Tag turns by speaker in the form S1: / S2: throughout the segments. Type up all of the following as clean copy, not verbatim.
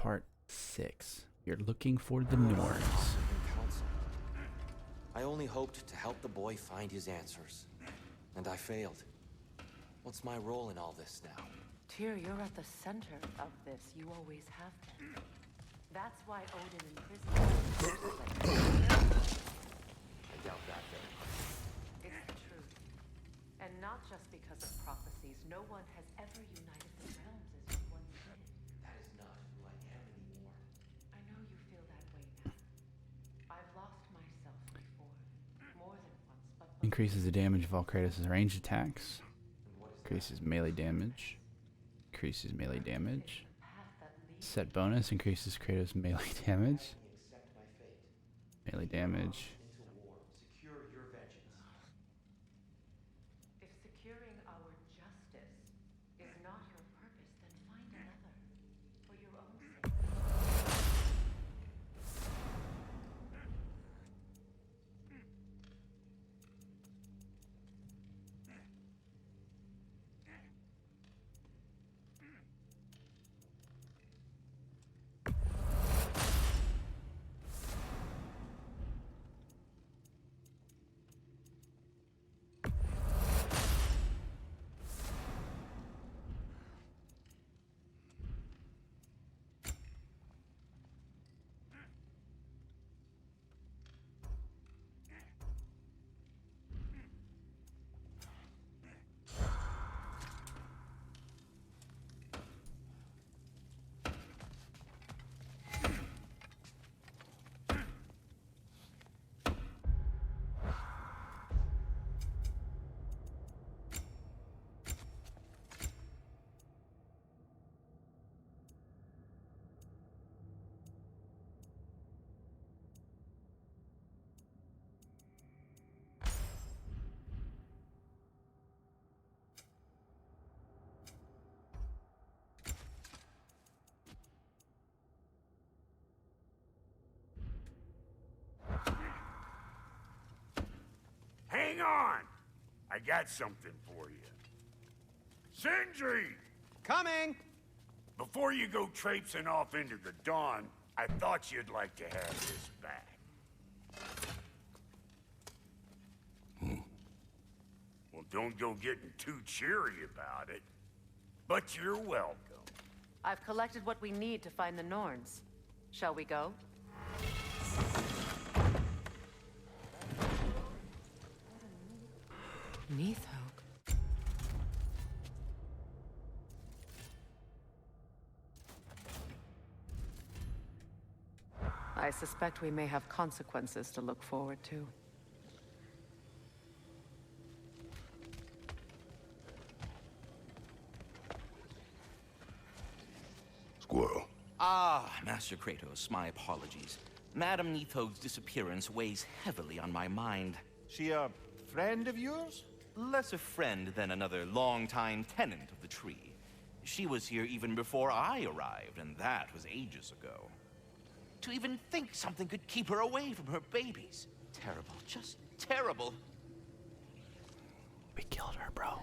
S1: Part 6. You're looking for the Norns.
S2: Council. I only hoped to help the boy find his answers, and I failed. What's my role in all this now?
S3: Tyr, you're at the center of this. You always have been. That's why Odin imprisoned you.
S2: I doubt that very much.
S3: It's the truth. And not just because of prophecies. No one has ever united the realms as you once did.
S2: That is not who I am anymore.
S3: I know you feel that way now. I've lost myself before. More than once, but...
S1: Increases the damage of all Kratos' ranged attacks. Increases melee damage. Increases melee damage. Set bonus increases Kratos' melee damage. Melee damage.
S2: Secure your vengeance.
S3: If securing our justice is not your purpose, then find another. For your own sake.
S4: Hang on! I got something for you. Sindri!
S5: Coming!
S4: Before you go traipsing off into the dawn, I thought you'd like to have this back. Well, don't go getting too cheery about it. But you're welcome.
S3: I've collected what we need to find the Norns. Shall we go? Neathhoke. I suspect we may have consequences to look forward to.
S4: Squirrel.
S6: Ah, Master Kratos, my apologies. Madame Neatho's disappearance weighs heavily on my mind.
S5: She a friend of yours?
S6: Less a friend than another longtime tenant of the tree. She was here even before I arrived, and that was ages ago. To even think something could keep her away from her babies. Terrible, just terrible.
S1: We killed her, bro.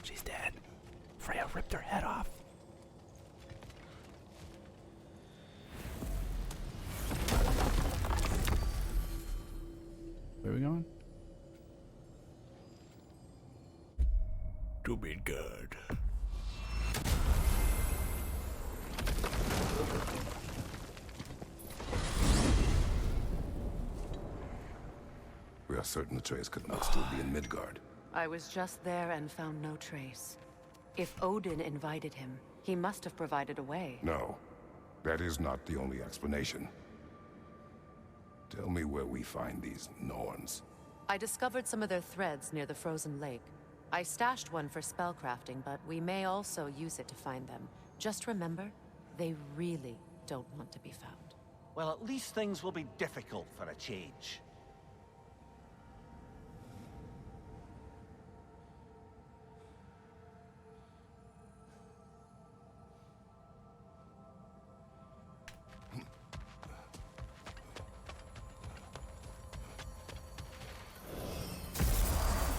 S1: She's dead. Freya ripped her head off. Where are we going?
S4: To Midgard.
S7: We are certain the trace could not still be in Midgard.
S3: I was just there and found no trace. If Odin invited him, he must have provided a way.
S7: No, that is not the only explanation. Tell me where we find these Norns.
S3: I discovered some of their threads near the frozen lake. I stashed one for spellcrafting, but we may also use it to find them. Just remember, they really don't want to be found.
S5: Well, at least things will be difficult for a change.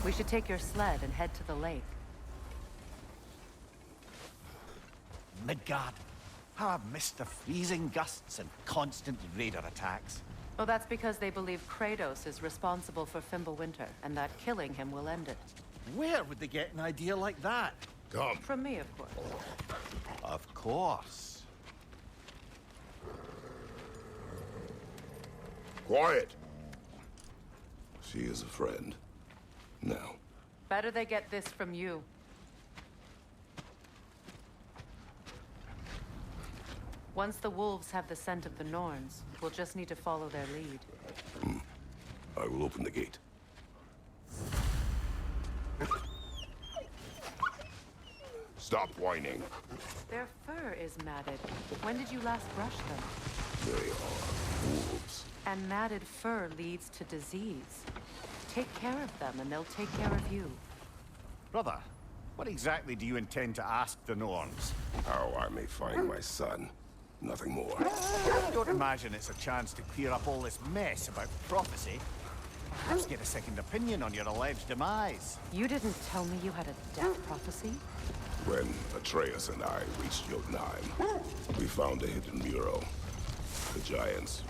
S3: We should take your sled and head to the lake.
S5: Midgard, Amidst the freezing gusts and constant raider attacks.
S3: Well, that's because they believe Kratos is responsible for Fimbulwinter, and that killing him will end it.
S5: Where would they get an idea like that?
S7: Come.
S3: From me, of course.
S5: Of course.
S7: Quiet. She is a friend. Now.
S3: Better they get this from you. Once the wolves have the scent of the Norns, we'll just need to follow their lead.
S7: I will open the gate. Stop whining.
S3: Their fur is matted. When did you last brush them?
S7: They are wolves.
S3: And matted fur leads to disease. Take care of them, and they'll take care of you.
S5: Brother, what exactly do you intend to ask the Norns?
S7: How I may find my son. Nothing more.
S5: Don't imagine it's a chance to clear up all this mess about prophecy. Perhaps get a second opinion on your alleged demise.
S3: You didn't tell me you had a death prophecy?
S7: When Atreus and I reached Jotunheim, we found a hidden mural. The giants,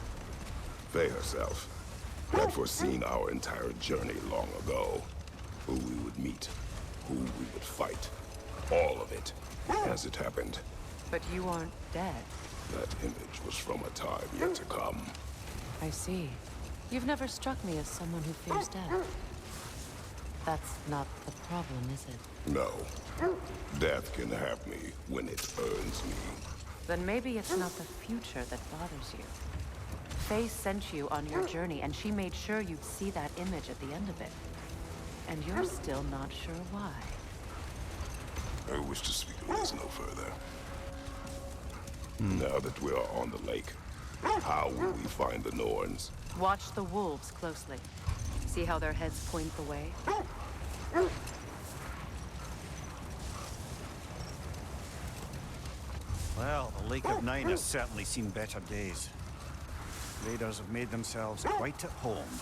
S7: Faye herself, had foreseen our entire journey long ago. Who we would meet, who we would fight. All of it, as it happened.
S3: But you aren't dead.
S7: That image was from a time yet to come.
S3: I see. You've never struck me as someone who fears death. That's not the problem, is it?
S7: No. Death can have me when it earns me.
S3: Then maybe it's not the future that bothers you. Faye sent you on your journey, and she made sure you'd see that image at the end of it. And you're still not sure why.
S7: I wish to speak of this no further. Now that we are on the lake, how will we find the Norns?
S3: Watch the wolves closely. See how their heads point the way?
S5: Well, the Lake of Nine has certainly seen better days. Raiders have made themselves quite at home.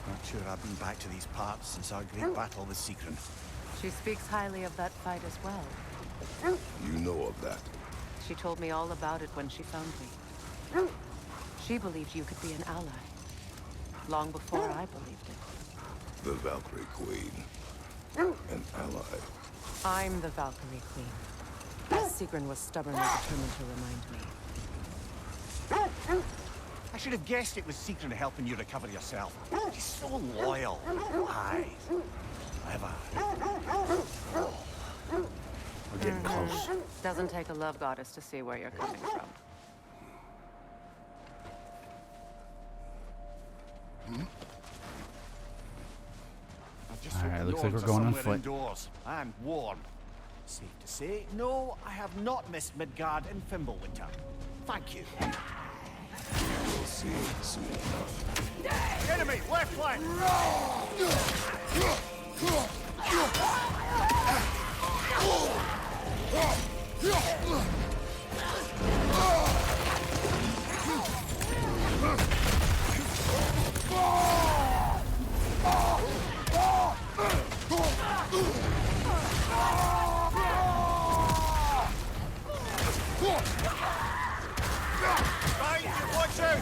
S5: Not sure I've been back to these parts since our great battle with Sigrun.
S3: She speaks highly of that fight as well.
S7: You know of that.
S3: She told me all about it when she found me. She believed you could be an ally. Long before I believed it.
S7: The Valkyrie Queen. An ally.
S3: I'm the Valkyrie Queen. Sigrun was stubbornly determined to remind me.
S5: I should have guessed it was Sigrun helping you recover yourself. She's so loyal. Aye. Clever.
S1: We're getting close.
S3: Doesn't take a love goddess to see where you're coming from.
S1: All right, looks like we're going on foot.
S5: Indoors and warm. Safe to say, no, I have not missed Midgard and Fimbulwinter. Thank you.
S7: We'll see soon enough.
S5: Enemy, left flank! Watch out!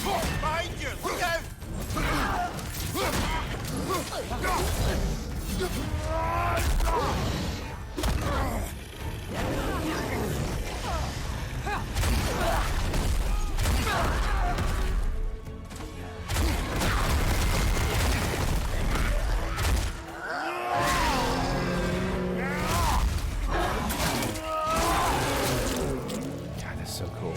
S5: Behind you! Look out!
S1: God, that's so cool.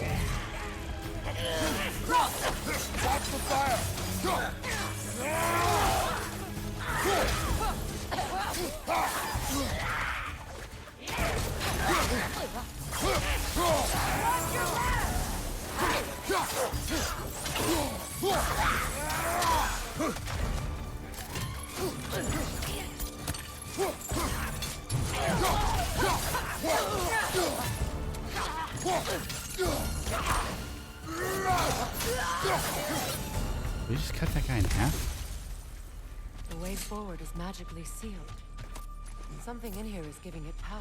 S7: Watch the fire!
S1: We just cut that guy in half?
S3: The way forward is magically sealed. Something in here is giving it power.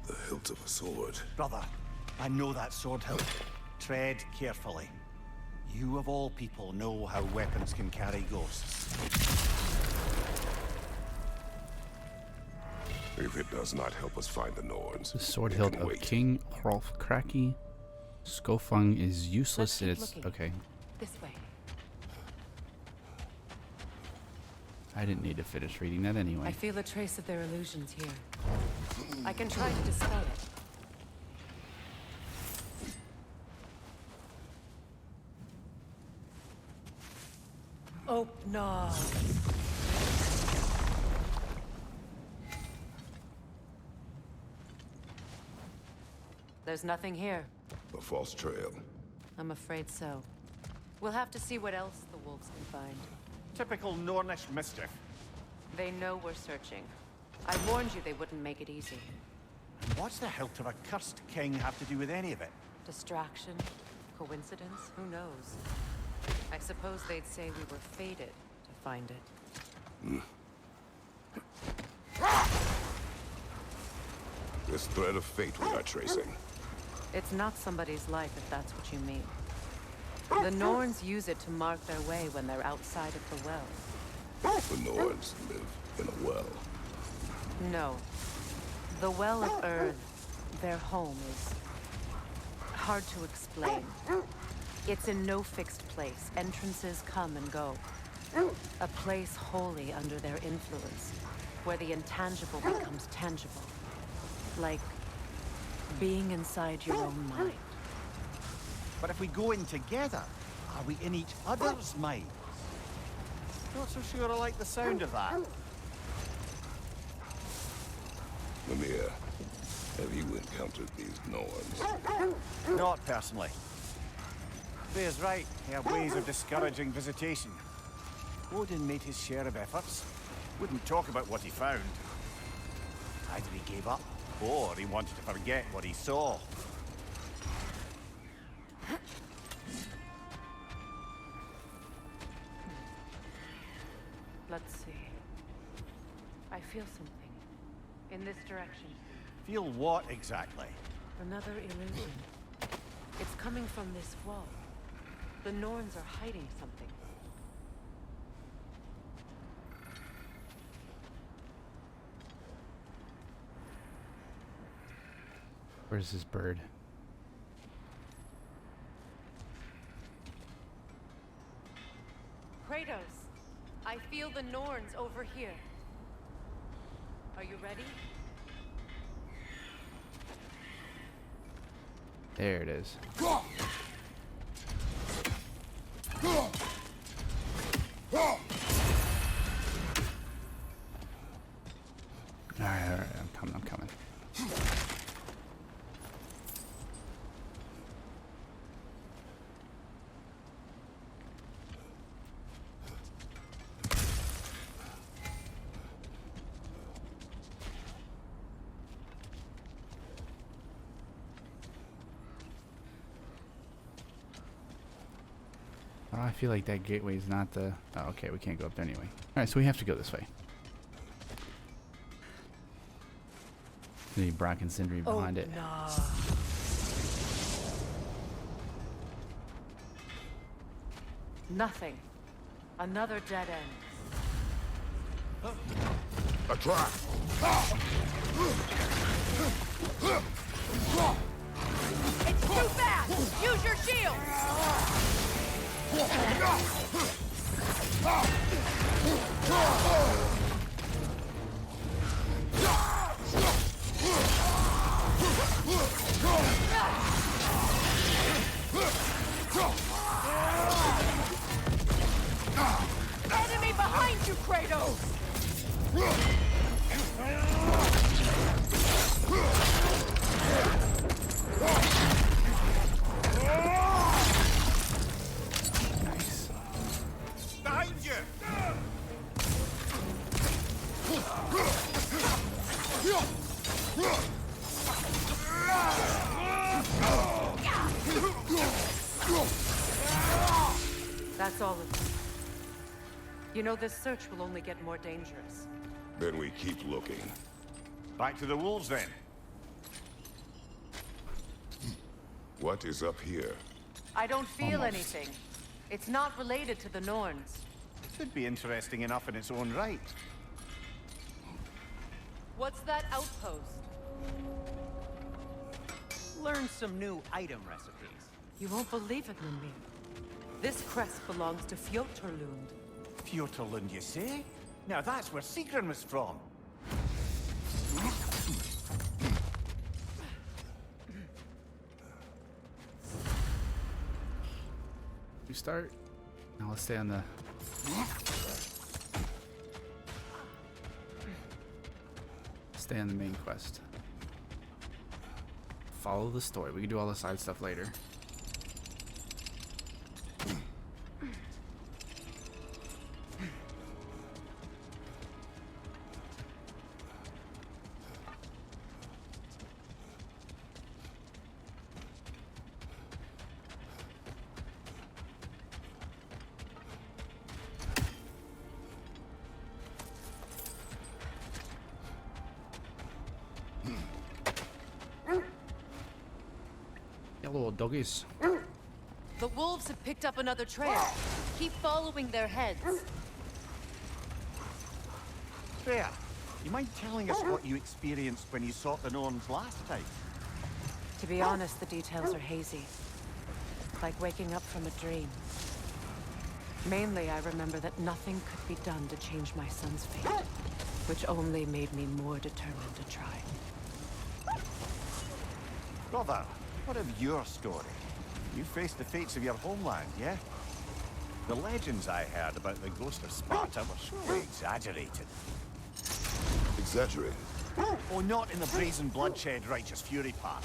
S7: The hilt of a sword.
S5: Brother, I know that sword hilt. Tread carefully. You of all people know how weapons can carry ghosts.
S7: If it does not help us find the Norns,
S1: The sword
S7: it
S1: hilt
S7: can
S1: of
S7: wait.
S1: King Hrolfkraki. Skofung is useless in
S3: Let's
S1: its...
S3: keep looking.
S1: Okay.
S3: This way.
S1: I didn't need to finish reading that
S3: I
S1: anyway.
S3: feel a trace of their illusions here. I can try to dispel it. Oh, no. There's nothing here.
S7: A false trail.
S3: I'm afraid so. We'll have to see what else the wolves can find.
S5: Typical Nornish mischief.
S3: They know we're searching. I warned you they wouldn't make it easy.
S5: What's the hilt of a cursed king have to do with any of it?
S3: Distraction? Coincidence? Who knows? I suppose they'd say we were fated to find it.
S7: This thread of fate we are tracing.
S3: It's not somebody's life, if that's what you mean. The Norns use it to mark their way when they're outside of the well.
S7: The Norns live in a well.
S3: No. The Well of Earth, their home, is hard to explain. It's in no fixed place. Entrances come and go. A place wholly under their influence, where the intangible becomes tangible. Like being inside your own mind.
S5: But if we go in together, are we in each other's minds? Not so sure I like the sound of that.
S7: Mimir, have you encountered these Norns?
S5: Not personally. Freya's right. They have ways of discouraging visitation. Odin made his share of efforts. Wouldn't talk about what he found. Either he gave up, or he wanted to forget what he saw.
S3: Let's see. I feel something. In this direction.
S5: Feel what exactly?
S3: Another illusion. It's coming from this wall. The Norns are hiding something.
S1: Where's this bird?
S3: Kratos! I feel the Norns over here. Are you ready?
S1: There it is. Alright, I'm coming. Oh, I feel like that gateway is not the... Oh, okay, we can't go up there anyway. Alright, so we have to go this way. The Brock and Sindri behind it.
S3: No. Nothing. Another dead end.
S7: A trap!
S3: It's too fast! Use your shield! Enemy behind you, Kratos!
S1: Nice.
S5: Behind you!
S3: That's all of them. You know, this search will only get more dangerous.
S7: Then we keep looking.
S5: Back to the wolves, then.
S7: What is up here?
S3: I don't feel
S1: Almost.
S3: anything. It's not related to the Norns.
S5: Could be interesting enough in its own right.
S3: What's that outpost?
S8: Learn some new item recipes.
S3: You won't believe it, Mimir. This crest belongs to Fjotorlund.
S5: Fjotorlund, you say? Now that's where Sigrun was from.
S1: We start. Now let's stay on the. Stay on the main quest. Follow the story. We can do all the side stuff later. Yeah, little doggies.
S3: The wolves have picked up another trail. Keep following their heads.
S5: There. You mind telling us what you experienced when you sought the Norns last time?
S3: To be honest, the details are hazy. Like waking up from a dream. Mainly, I remember that nothing could be done to change my son's fate, which only made me more determined to try.
S5: Brother, what of your story? You faced the fates of your homeland, yeah? The legends I heard about the ghost of Sparta were surely exaggerated.
S7: Exaggerated.
S5: Oh, not in the brazen bloodshed righteous fury part.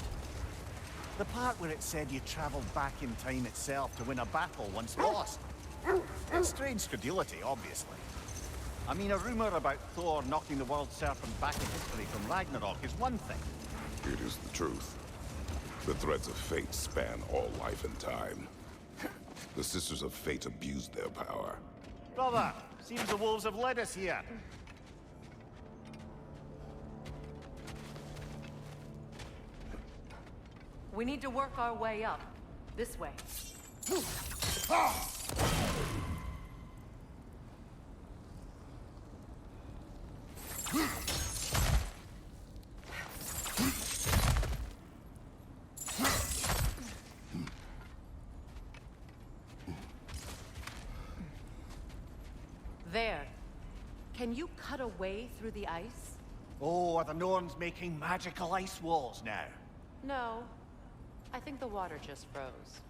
S5: The part where it said you traveled back in time itself to win a battle once lost. It's strange credulity, obviously. I mean, a rumor about Thor knocking the world serpent back in history from Ragnarok is one thing.
S7: It is the truth. The threads of fate span all life and time. The Sisters of Fate abused their power.
S5: Brother, seems the wolves have led us here.
S3: We need to work our way up. This way. There. Can you cut a way through the ice?
S5: Oh, are the Norns making magical ice walls now?
S3: No. I think the water just froze.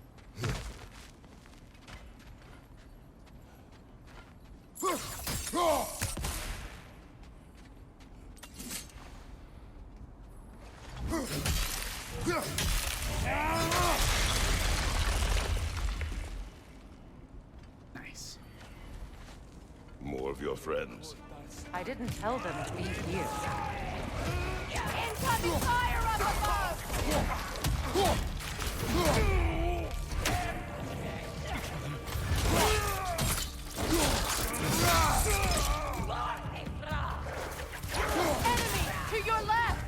S1: Nice.
S7: More of your friends.
S3: I didn't tell them to be here.
S9: Incoming fire up above!
S3: Enemy! To your left!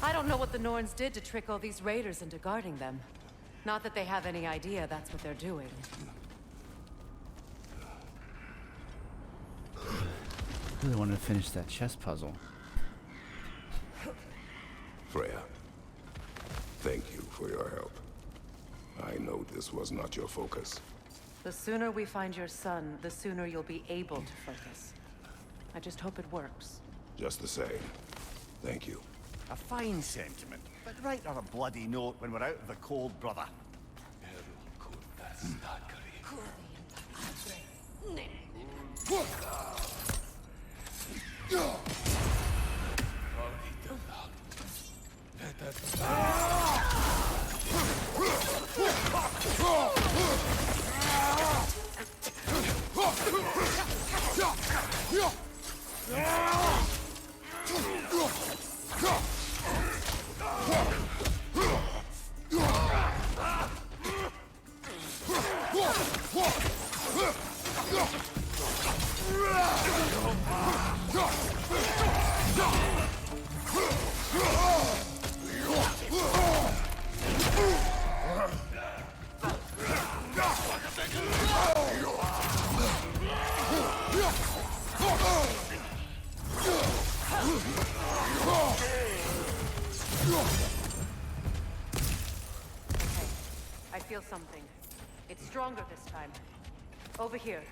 S3: I don't know what the Norns did to trick all these raiders into guarding them. Not that they have any idea that's what they're doing.
S1: I really wanted to finish that chess puzzle.
S7: Freya, thank you for your help. I know this was not your focus.
S3: The sooner we find your son, the sooner you'll be able to focus. I just hope it works.
S7: Just the same, thank you.
S5: A fine sentiment, but write on a bloody note when we're out of the cold, brother.
S3: I feel something. It's stronger this time. Over here.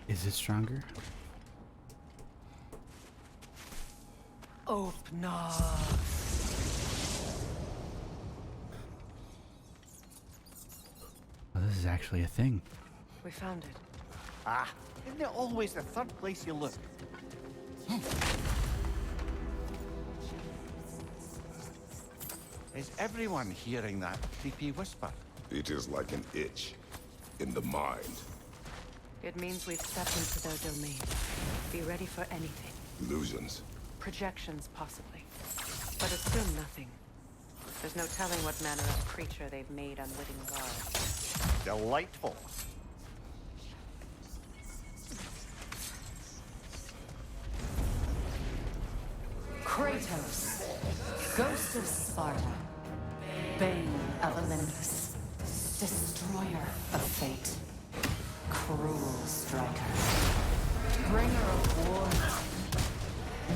S1: Is it stronger?
S3: Open up.
S1: Oh, this is actually a thing.
S3: We found it.
S5: Ah, isn't it always the third place you look? Is everyone hearing that creepy whisper?
S7: It is like an itch in the mind.
S3: It means we've stepped into their domain. Be ready for anything.
S7: Illusions.
S3: Projections, possibly. But assume nothing. There's no telling what manner of creature they've made unwitting guards.
S5: Delightful.
S10: Kratos, Ghost of Sparta, Bane of Olympus, Destroyer of Fate, Cruel Striker, Bringer of War,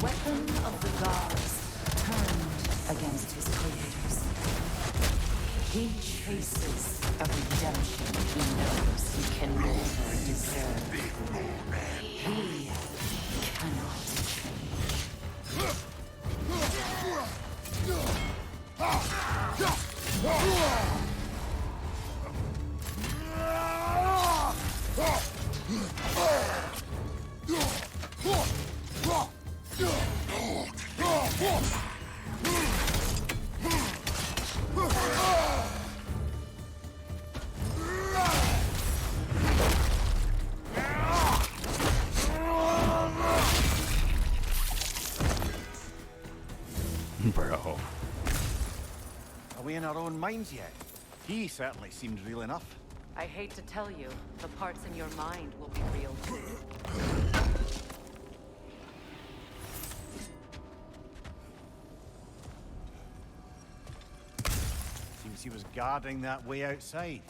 S10: Weapon of the Gods, turned against his creators. He chases a redemption he knows he can never deserve. He cannot change.
S1: Bro.
S5: Are we in our own minds yet? He certainly seemed real enough.
S3: I hate to tell you, the parts in your mind will be real too.
S5: Seems he was guarding that way outside.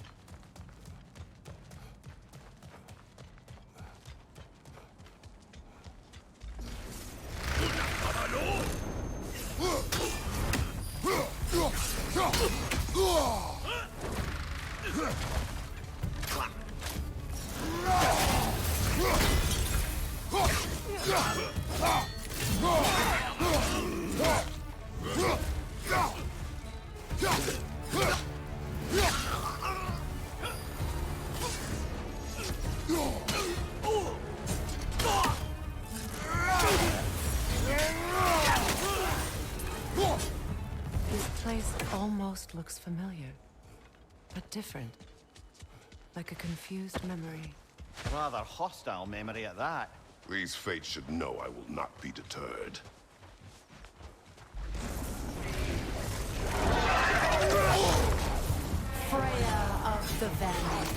S3: This place almost looks familiar, but different. Like a confused memory.
S5: Rather hostile memory at that.
S7: These fates should know I will not be deterred.
S10: Freya of the Vanguard,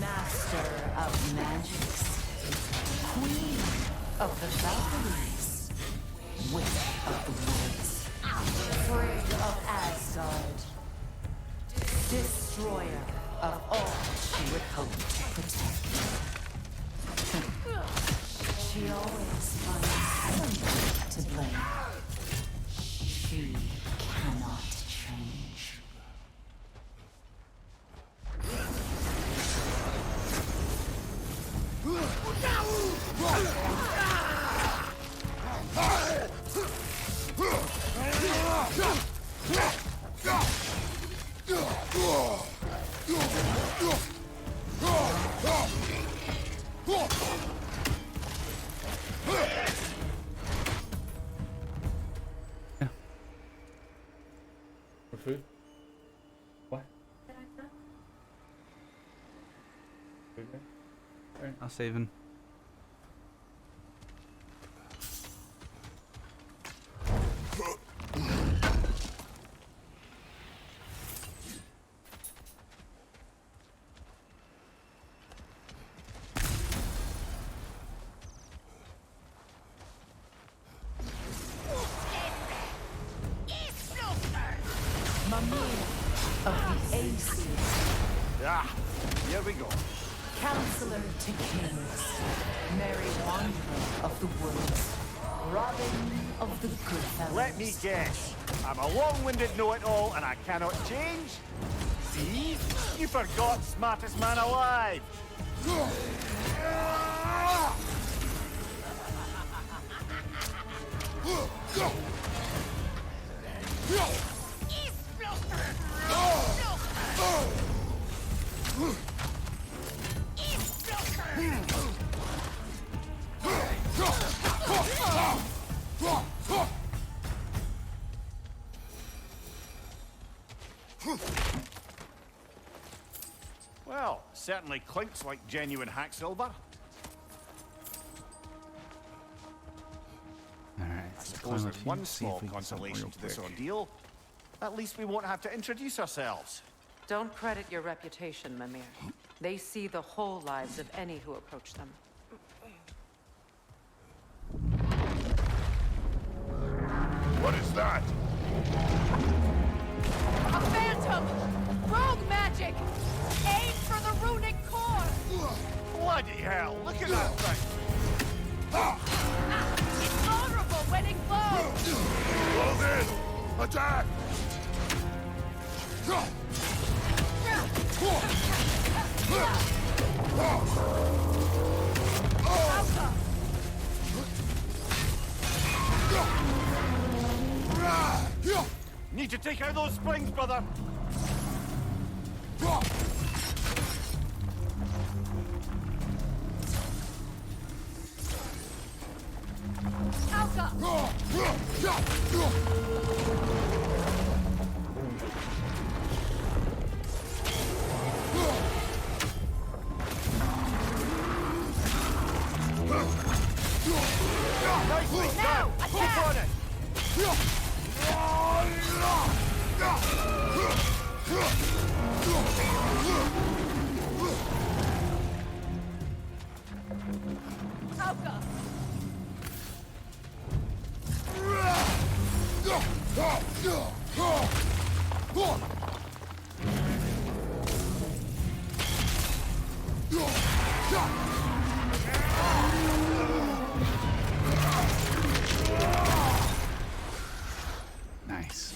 S10: Master of Magics, Queen of the Valkyries, Witch of the Woods, Frigg of Asgard, Destroyer of all she would hope to protect. She always finds someone to blame. She cannot change.
S1: For food? What? Food there? Alright, I'll save him.
S5: Ah, here we go.
S10: Counselor to kings, merry wanderer of the woods, Robin of the good fellows.
S5: Let me guess. I'm a long-winded know-it-all and I cannot change? See? You forgot smartest man alive. Well, certainly clinks like genuine hack silver.
S1: Alright,
S5: I suppose there's one small consolation to this ordeal. At least we won't have to introduce ourselves.
S3: Don't credit your reputation, Mimir. They see the whole lives of any who approach them.
S7: What is that?
S9: A phantom! Rogue magic! Aim for the runic core!
S5: Bloody hell, look at that thing!
S9: It's vulnerable when enclosed!
S7: Close in! Attack!
S5: Need to take out those springs, brother!
S9: Alka!
S5: Nicely
S9: Now,
S5: done! Go
S9: attack!
S5: for it!
S9: Alka!
S1: Nice.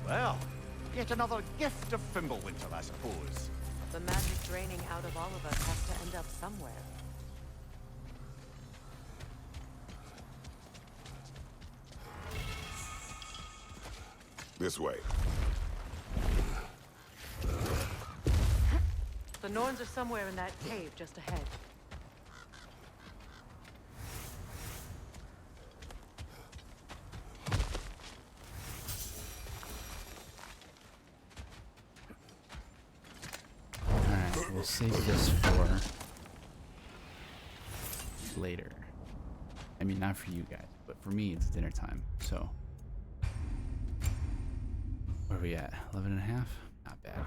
S5: Well, yet another gift of Fimbulwinter, I suppose.
S3: The magic draining out of all of us has to end up somewhere.
S7: This way.
S3: The Norns are somewhere in that cave just ahead.
S1: Alright, we'll save this for later. I mean, not for you guys, but for me, it's dinner time, so. Where are we at? 11 and a half? Not bad.